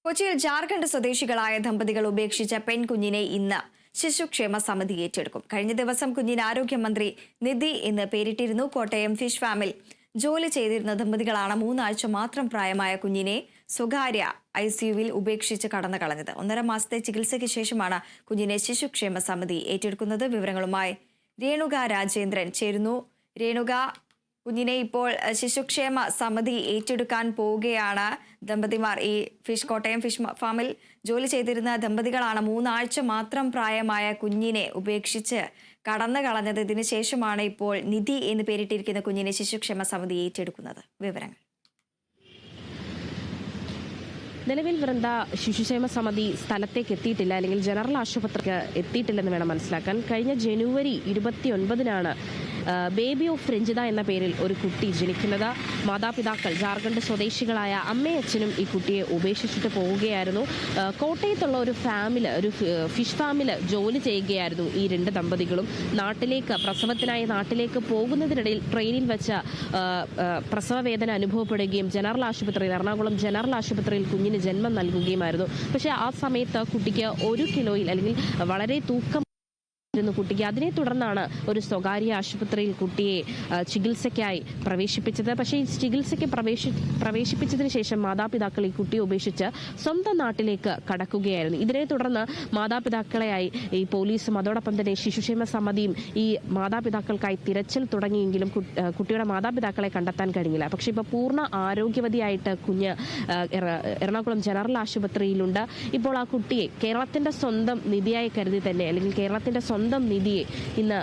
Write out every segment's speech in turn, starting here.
കൊച്ചിയിൽ ജാർഖണ്ഡ് സ്വദേശികളായ ദമ്പതികൾ ഉപേക്ഷിച്ച പെൺകുഞ്ഞിനെ ഇന്ന് ശിശുക്ഷേമ സമിതി ഏറ്റെടുക്കും. കഴിഞ്ഞ ദിവസം കുഞ്ഞിന് ആരോഗ്യമന്ത്രി നിധി എന്ന് പേരിട്ടിരുന്നു. കോട്ടയം ഫിഷ് ഫാമിൽ ജോലി ചെയ്തിരുന്ന ദമ്പതികളാണ് 3 ആഴ്ച മാത്രം പ്രായമായ കുഞ്ഞിനെ സ്വകാര്യ ICUവിൽ ഉപേക്ഷിച്ച് കടന്നു കളഞ്ഞത്. 1.5 മാസത്തെ ചികിത്സയ്ക്ക് ശേഷമാണ് കുഞ്ഞിനെ ശിശുക്ഷേമ സമിതി ഏറ്റെടുക്കുന്നത്. വിവരങ്ങളുമായി രേണുക രാജേന്ദ്രൻ ചേരുന്നു. രേണുക, കുഞ്ഞിനെ ഇപ്പോൾ ശിശുക്ഷേമ സമിതി ഏറ്റെടുക്കാൻ പോവുകയാണ്. ദമ്പതിമാർ ഈ കോട്ടയം ഫിഷ് ഫാമിൽ ജോലി ചെയ്തിരുന്ന ദമ്പതികളാണ് 3 ആഴ്ച മാത്രം പ്രായമായ കുഞ്ഞിനെ ഉപേക്ഷിച്ച് കടന്നു കളഞ്ഞത്. ഇതിനു ശേഷമാണ് ഇപ്പോൾ നിധി എന്ന് പേരിട്ടിരിക്കുന്ന കുഞ്ഞിനെ ശിശുക്ഷേമ സമിതി ഏറ്റെടുക്കുന്നത്. വിവരങ്ങൾ. നിലവിൽ വൃന്ദ ശിശുക്ഷേമ സമിതി സ്ഥലത്തേക്ക് എത്തിയിട്ടില്ല, അല്ലെങ്കിൽ ജനറൽ ആശുപത്രിക്ക് എത്തിയിട്ടില്ലെന്ന് വേണം മനസ്സിലാക്കാൻ. കഴിഞ്ഞ ജനുവരി 29-നാണ് ബേബി ഓഫ് രഞ്ജിത എന്ന പേരിൽ ഒരു കുട്ടി ജനിക്കുന്നത്. മാതാപിതാക്കൾ ജാർഖണ്ഡ് സ്വദേശികളായ അമ്മയും അച്ഛനും ഈ കുട്ടിയെ ഉപേക്ഷിച്ചിട്ട് പോവുകയായിരുന്നു. കോട്ടയത്തുള്ള ഒരു ഫിഷ് ഫാമിൽ ജോലി ചെയ്യുകയായിരുന്നു ഈ 2 ദമ്പതികളും. പ്രസവത്തിനായി നാട്ടിലേക്ക് പോകുന്നതിനിടയിൽ ട്രെയിനിൽ വെച്ച പ്രസവ വേദന അനുഭവപ്പെടുകയും എറണാകുളം ജനറൽ ആശുപത്രിയിൽ കുഞ്ഞിന് ജന്മം നൽകുകയുമായിരുന്നു. പക്ഷേ ആ സമയത്ത് കുട്ടിക്ക് 1 കിലോയിൽ അല്ലെങ്കിൽ വളരെ തൂക്കം കുട്ടിക്ക്. അതിനെ തുടർന്നാണ് ഒരു സ്വകാര്യ ആശുപത്രിയിൽ കുട്ടിയെ ചികിത്സയ്ക്കായി പ്രവേശിപ്പിച്ചത്. പക്ഷേ ഈ ചികിത്സയ്ക്ക് പ്രവേശിപ്പിച്ചതിന് ശേഷം മാതാപിതാക്കൾ ഈ കുട്ടിയെ ഉപേക്ഷിച്ച് സ്വന്തം നാട്ടിലേക്ക് കടക്കുകയായിരുന്നു. ഇതിനെ തുടർന്ന് മാതാപിതാക്കളെയായി ഈ പോലീസും അതോടൊപ്പം തന്നെ ശിശുക്ഷേമ സമിതിയും ഈ മാതാപിതാക്കൾക്കായി തിരച്ചിൽ തുടങ്ങിയെങ്കിലും കുട്ടിയുടെ മാതാപിതാക്കളെ കണ്ടെത്താൻ കഴിഞ്ഞില്ല. പക്ഷേ ഇപ്പോൾ പൂർണ്ണ ആരോഗ്യവതിയായിട്ട് കുഞ്ഞ് എറണാകുളം ജനറൽ ആശുപത്രിയിലുണ്ട്. ഇപ്പോൾ ആ കുട്ടിയെ കേരളത്തിന്റെ സ്വന്തം നിധിയായി കരുതി തന്നെ, അല്ലെങ്കിൽ കേരളത്തിന്റെ സ്വന്തം നിധിയെ ഇന്ന്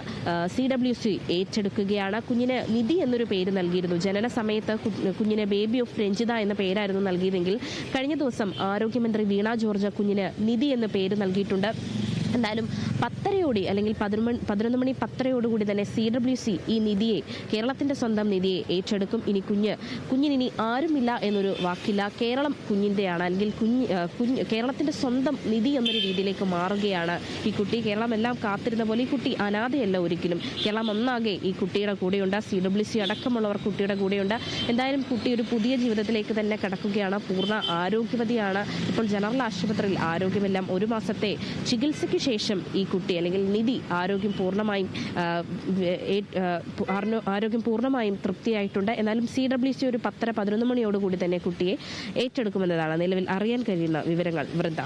CWC ഏറ്റെടുക്കുകയാണ്. കുഞ്ഞിന് നിധി എന്നൊരു പേര് നൽകിയിരുന്നു. ജനന സമയത്ത് കുഞ്ഞിന് ബേബി ഓഫ് രഞ്ജിത എന്ന പേരായിരുന്നു നൽകിയതെങ്കിൽ കഴിഞ്ഞ ദിവസം ആരോഗ്യമന്ത്രി വീണ ജോർജ് കുഞ്ഞിന് നിധി എന്ന പേര് നൽകിയിട്ടുണ്ട്. എന്തായാലും 10:30 അല്ലെങ്കിൽ 11 മണി 10:30 തന്നെ CWC ഈ നിധിയെ, കേരളത്തിന്റെ സ്വന്തം നിധിയെ ഏറ്റെടുക്കും. ഇനി കുഞ്ഞിനി ആരുമില്ല എന്നൊരു വാക്കില്ല. കേരളം കുഞ്ഞിന്റെയാണ്, അല്ലെങ്കിൽ കേരളത്തിന്റെ സ്വന്തം നിധി എന്നൊരു രീതിയിലേക്ക് മാറുകയാണ് ഈ കുട്ടി. കേരളം എല്ലാം കാത്തിരുന്ന പോലെ ഈ കുട്ടി അനാഥയല്ല ഒരിക്കലും. കേരളം ഒന്നാകെ ഈ കുട്ടിയുടെ കൂടെയുണ്ട്. CWC അടക്കമുള്ളവർ കുട്ടിയുടെ കൂടെയുണ്ട്. എന്തായാലും കുട്ടി ഒരു പുതിയ ജീവിതത്തിലേക്ക് തന്നെ കടക്കുകയാണ്. പൂർണ്ണ ആരോഗ്യവതിയാണ്. ഇപ്പോൾ ജനറൽ ആശുപത്രിയിൽ ആരോഗ്യമെല്ലാം 1 മാസത്തെ ചികിത്സയ്ക്ക് ശേഷം ഈ കുട്ടി, അല്ലെങ്കിൽ നിധി, ആരോഗ്യം പൂർണ്ണമായും തൃപ്തിയായിട്ടുണ്ട്. എന്നാലും CWC ഒരു 10-11 മണിയോടുകൂടി തന്നെ കുട്ടിയെ ഏറ്റെടുക്കുമെന്നതാണ് നിലവിൽ അറിയാൻ കഴിയുന്ന വിവരങ്ങൾ. വൃന്ദ.